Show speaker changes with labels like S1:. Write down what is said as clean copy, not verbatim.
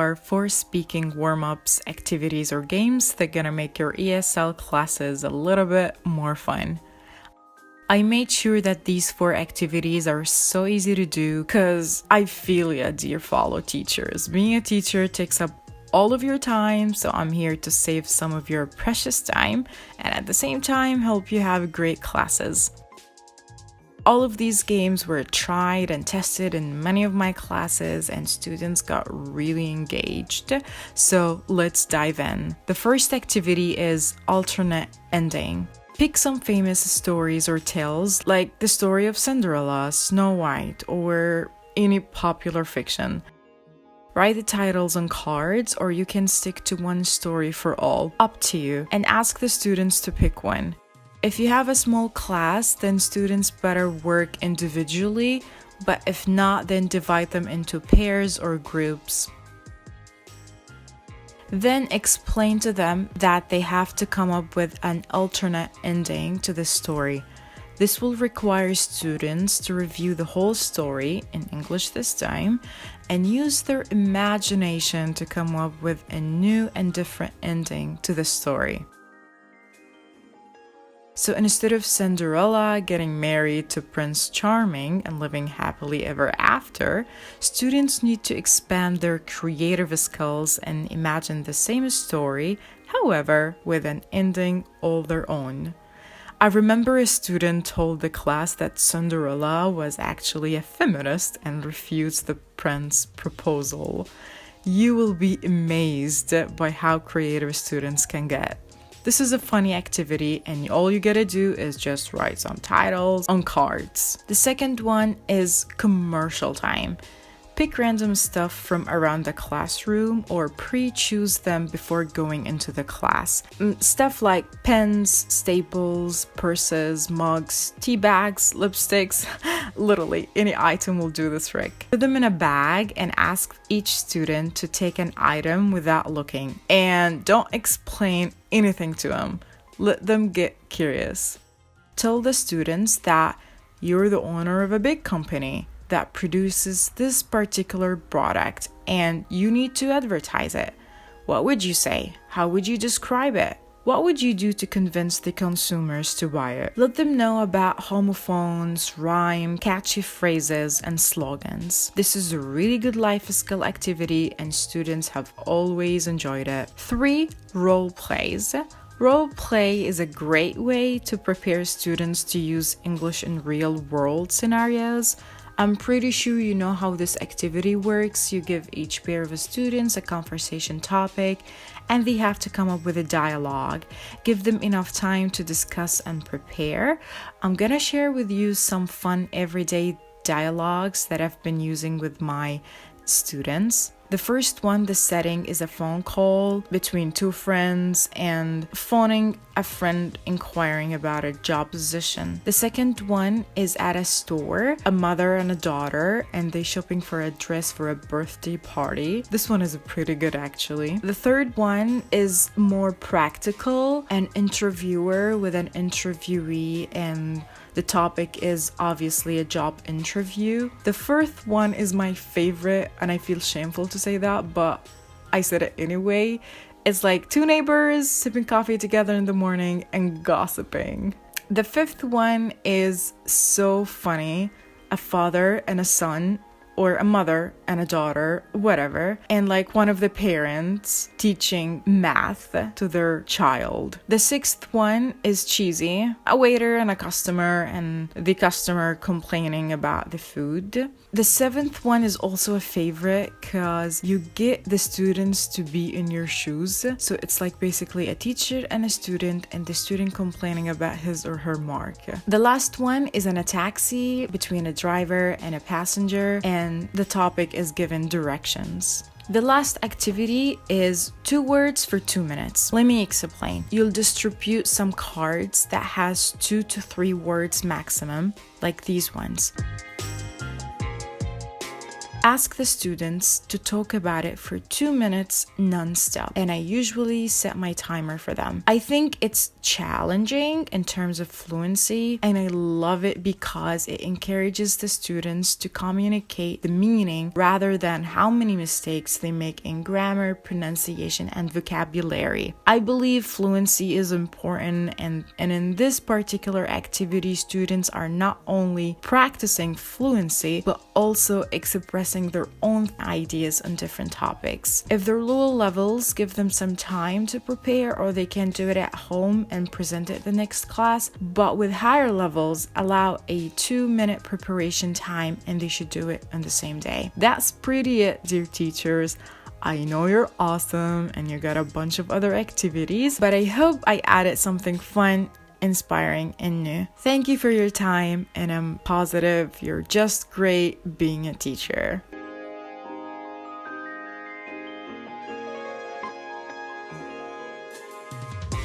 S1: are 4 speaking warm-ups, activities, or games that are gonna make your ESL classes a little bit more fun. I made sure that these 4 activities are so easy to do because I feel ya, dear fellow teachers. Being a teacher takes up all of your time, so I'm here to save some of your precious time and at the same time help you have great classes. All of these games were tried and tested in many of my classes and students got really engaged. So let's dive in. The first activity is alternate ending. Pick some famous stories or tales like the story of Cinderella, Snow White, or any popular fiction. Write the titles on cards, or you can stick to one story for all, up to you, and ask the students to pick one. If you have a small class, then students better work individually, but if not, then divide them into pairs or groups. Then explain to them that they have to come up with an alternate ending to the story. This will require students to review the whole story, in English this time, and use their imagination to come up with a new and different ending to the story. So instead of Cinderella getting married to Prince Charming and living happily ever after, students need to expand their creative skills and imagine the same story, however, with an ending all their own. I remember a student told the class that Cinderella was actually a feminist and refused the prince's proposal. You will be amazed by how creative students can get. This is a funny activity and all you gotta do is just write some titles on cards. The second one is commercial time. Pick random stuff from around the classroom or pre-choose them before going into the class. Stuff like pens, staples, purses, mugs, tea bags, lipsticks, literally any item will do the trick. Put them in a bag and ask each student to take an item without looking. And don't explain anything to them. Let them get curious. Tell the students that you're the owner of a big company that produces this particular product and you need to advertise it. What would you say? How would you describe it? What would you do to convince the consumers to buy it? Let them know about homophones, rhyme, catchy phrases, and slogans. This is a really good life skill activity and students have always enjoyed it. 3. Role plays. Role play is a great way to prepare students to use English in real-world scenarios. I'm pretty sure you know how this activity works. You give each pair of students a conversation topic and they have to come up with a dialogue. Give them enough time to discuss and prepare. I'm gonna share with you some fun everyday dialogues that I've been using with my students. The first one, the setting is a phone call between 2 friends and phoning a friend inquiring about a job position. The second one is at a store, a mother and a daughter, and they're shopping for a dress for a birthday party. This one is pretty good actually. The third one is more practical, an interviewer with an interviewee, and the topic is obviously a job interview. The fourth one is my favorite, and I feel shameful to say that, but I said it anyway. It's like 2 neighbors sipping coffee together in the morning and gossiping. The fifth one is so funny. A father and a son, or a mother and a daughter, whatever, and like one of the parents teaching math to their child. The sixth one is cheesy. A waiter and a customer, and the customer complaining about the food. The seventh one is also a favorite because you get the students to be in your shoes. So it's like basically a teacher and a student, and the student complaining about his or her mark. The last one is in a taxi between a driver and a passenger, and the topic is given directions. The last activity is 2 words for 2 minutes. Let me explain. You'll distribute some cards that has 2 to 3 words maximum, like these ones. Ask the students to talk about it for 2 minutes non-stop, and I usually set my timer for them. I think it's challenging in terms of fluency, and I love it because it encourages the students to communicate the meaning rather than how many mistakes they make in grammar, pronunciation, and vocabulary. I believe fluency is important, and in this particular activity, students are not only practicing fluency, but also expressing their own ideas on different topics. If their lower levels, give them some time to prepare, or they can do it at home and present it the next class. But with higher levels, allow a 2-minute preparation time, and they should do it on the same day. That's pretty it, dear teachers. I know you're awesome and you got a bunch of other activities, but I hope I added something fun, inspiring, and new. Thank you for your time, and I'm positive you're just great being a teacher.